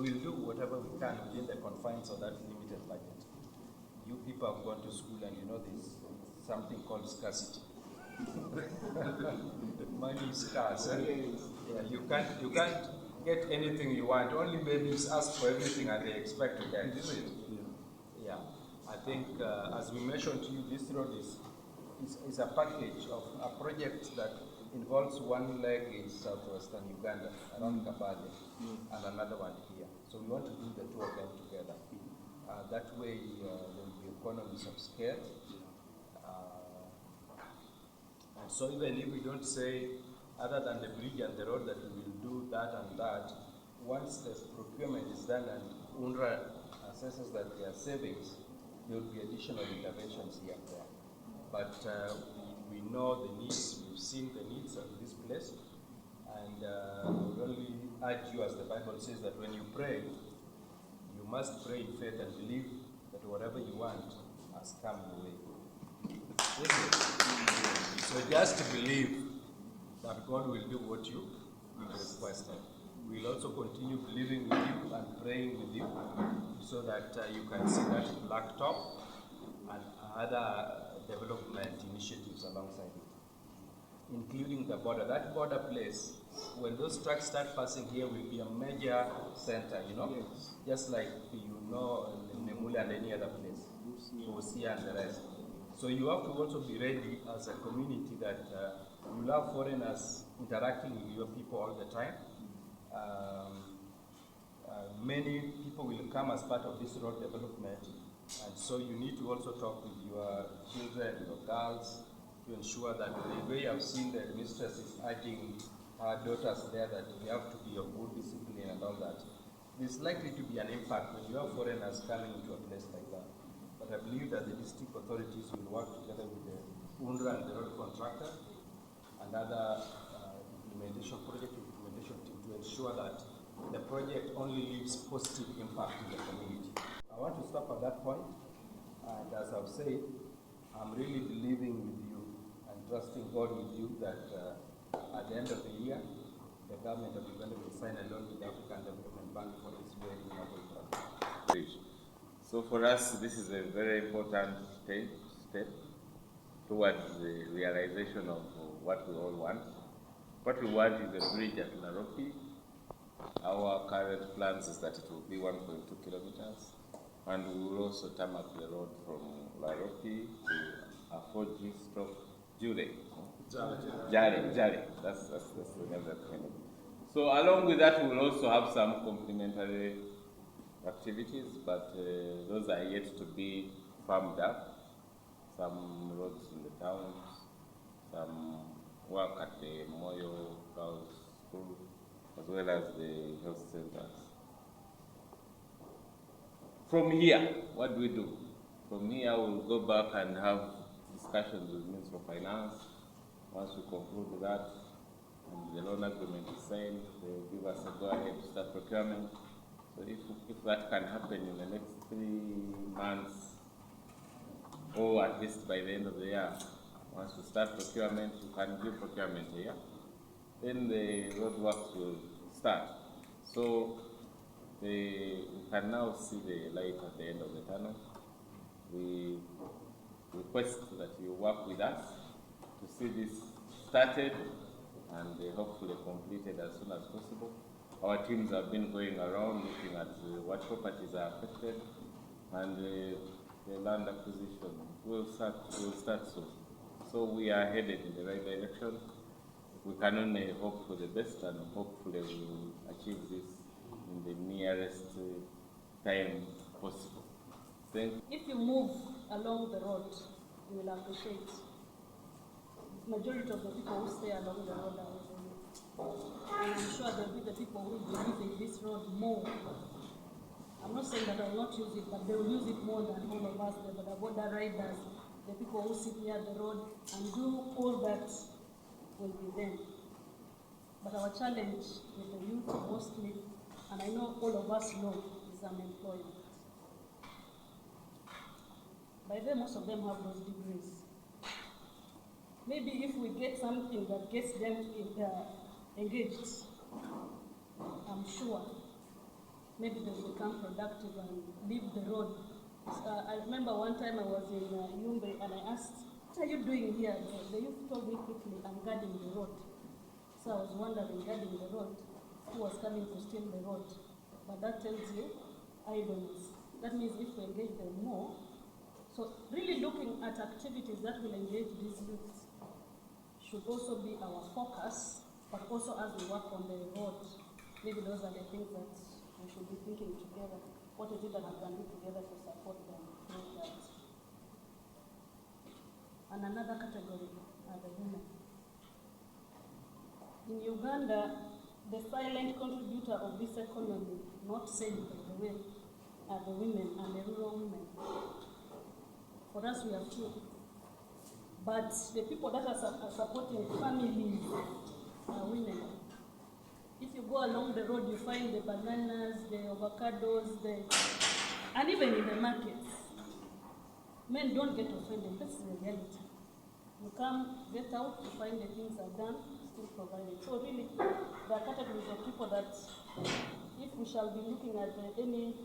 we'll do whatever we can within the confines of that limited budget. You people have gone to school and you know there's something called scarcity. Money is scarce. Yeah, you can't get anything you want. Only babies ask for everything and they expect to get, isn't it? Yeah. I think, as we mentioned to you, this road is a package of a project that involves one leg in southwestern Uganda, around Kabale, and another one here. So we want to do the two of them together. That way, there will be economies of scale. And so even if we don't say, other than the bridge and the road, that we will do that and that, once the procurement is done and UNRWA assesses that there are savings, there will be additional interventions here and there. But we know the needs, we've seen the needs of this place, and we only urge you, as the Bible says, that when you pray, you must pray in faith and believe that whatever you want has come your way. So just believe that God will do what you requested. We'll also continue believing with you and praying with you so that you can see that blacktop and other development initiatives alongside it, including the border. That border place, when those trucks start passing here, will be a major center, you know, just like you know Nemula and any other place, Osia and the rest. So you have to also be ready as a community that you have foreigners interacting with your people all the time. Many people will come as part of this road development, and so you need to also talk with your children, your girls, to ensure that the way I've seen the mistress is urging her daughters there that they have to be of good discipline and all that. There's likely to be an impact when you have foreigners coming into a place like that. But I believe that the district authorities will work together with the UNRWA and the road contractor and other project implementation team to ensure that the project only leaves positive impact in the community. I want to stop at that point, and as I've said, I'm really believing with you and trusting God with you that at the end of the year, the government of Uganda will sign a loan with the African Development Bank for this very noble project. So for us, this is a very important step towards the realization of what we all want. What we want is a bridge at Laropi. Our current plans is that it will be 1.2 kilometers, and we will also tarmac the road from Laropi to Afoji-Jale. Jale. That's the name that we need. So along with that, we will also have some complementary activities, but those are yet to be farmed up. Some roads in the towns, some work at the Moyo Girls School, as well as the health centers. From here, what do we do? From here, we'll go back and have discussions with Minister of Finance. Once we conclude with that, and the loan agreement is signed, they will give us a go-ahead to start procurement. So if that can happen in the next 3 months, or at least by the end of the year, once we start procurement, we can do procurement here, then the road works will start. So we can now see the light at the end of the tunnel. We request that you work with us to see this started and hopefully completed as soon as possible. Our teams have been going around looking at what properties are affected, and the land acquisition will start soon. So we are headed in the right direction. We can only hope for the best, and hopefully we will achieve this in the nearest time possible. If you move along the road, you will appreciate majority of the people who stay along the road are using it. And I'm sure there will be the people who believe in this road more. I'm not saying that I will not use it, but they will use it more than all of us, the border riders, the people who sit near the road and do all that will be them. But our challenge with the youth mostly, and I know all of us know, is unemployment. By then, most of them have those degrees. Maybe if we get something that gets them engaged, I'm sure maybe they become productive and leave the road. I remember one time I was in Yumbe and I asked, what are you doing here? The youth told me quickly, I'm guarding the road. So I was wondering, guarding the road, who was coming to steal the road? But that tells you idleness. That means if we engage them more, so really looking at activities that will engage these youths should also be our focus, but also as we work on the road, maybe those are the things that we should be thinking together. What is it that we can do together to support them through that? And another category are the women. In Uganda, the silent contributor of this economy, not said by the way, are the women and the rural women. For us, we have two. But the people that are supporting families are women. If you go along the road, you find the bananas, the avocados, and even in the markets. Men don't get offended. This is the reality. You come, get out, you find the things are done, still provided. So really, there are categories of people that, if we shall be looking at any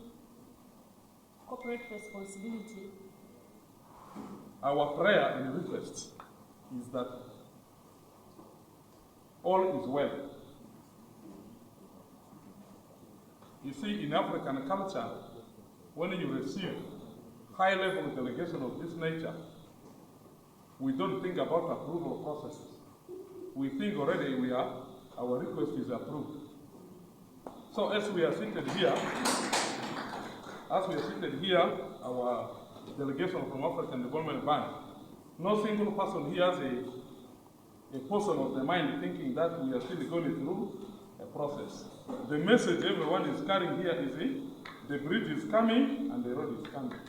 corporate responsibility, our prayer and request is that all is well. You see, in African culture, when you receive high-level delegation of this nature, we don't think about approval processes. We think already our request is approved. So as we are seated here, our delegation from African Development Bank, no single person here has a portion of the mind thinking that we are still going through a process. The message everyone is carrying here is the bridge is coming and the road is coming.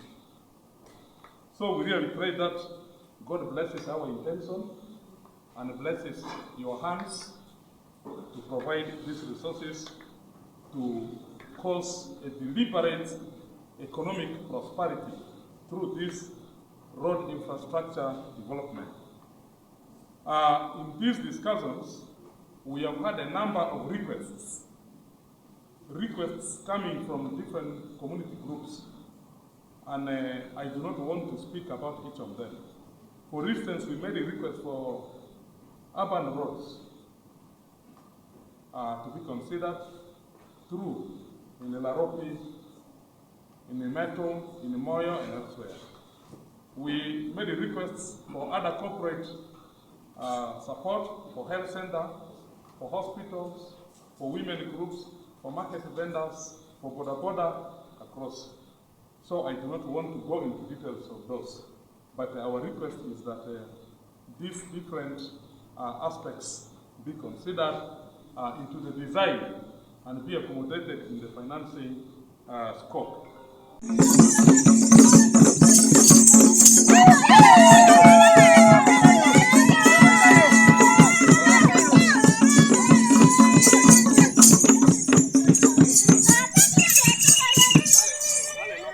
So we really pray that God blesses our intention and blesses your hands to provide these resources to cause a deliberate economic prosperity through this road infrastructure development. In these discussions, we have had a number of requests coming from different community groups, and I do not want to speak about each of them. For instance, we made a request for urban roads to be considered through in the Laropi, in the Metro, in the Moyo, and elsewhere. We made a request for other corporate support for health center, for hospitals, for women groups, for market vendors, for border across. So I do not want to go into details of those, but our request is that these different aspects be considered into the design and be accommodated in the financing scope.